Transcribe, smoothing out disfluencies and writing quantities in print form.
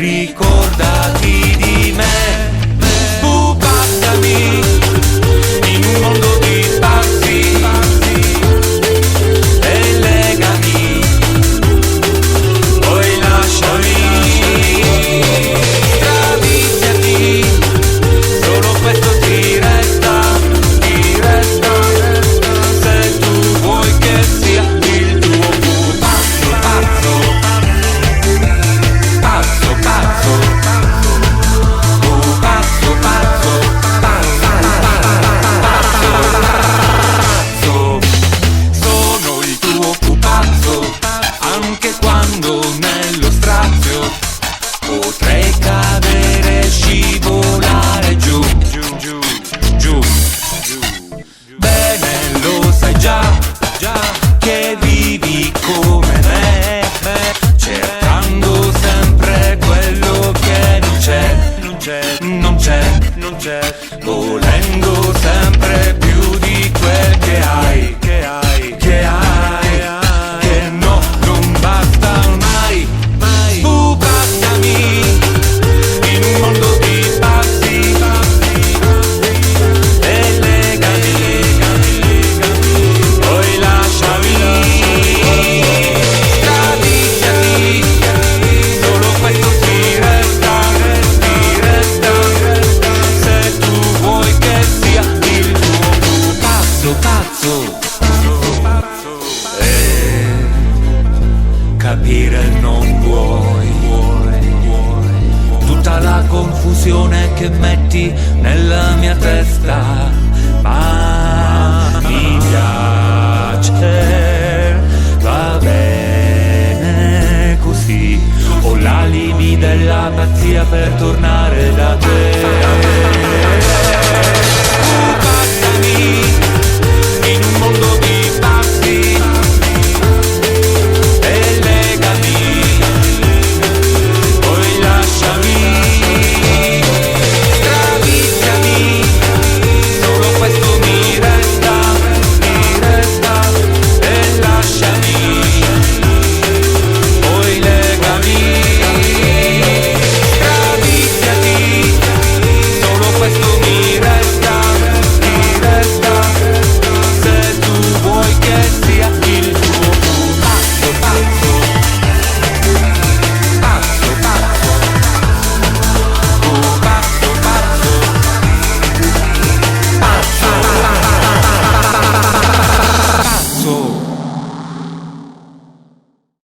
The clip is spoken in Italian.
ricordati di me. Bucattami in un mondo di spazi e legami, poi lasciami. Straviziati, solo questo ti resta, se tu vuoi che sia il tuo pupazzo, pazzo, pazzo, pazzo, pupazzo, pazzo, pazzo. Sono il tuo pupazzo, anche quando nello strazio potrei cadere e scivolare giù, giù, giù, giù. Bene, lo sai già che vivi come me, cercando sempre quello che non c'è, non c'è, volendo sempre più di quel che hai, che no, non basta mai. Bucattami in un mondo di spazi e legami, poi lasciami. Straviziati, solo questo ti resta, se tu vuoi che sia il tuo pazzo, pazzo. E capire non vuoi tutta la confusione che metti nella mia testa, ma mi piace, va bene così. Ho l'alibi della pazzia per tornare da te.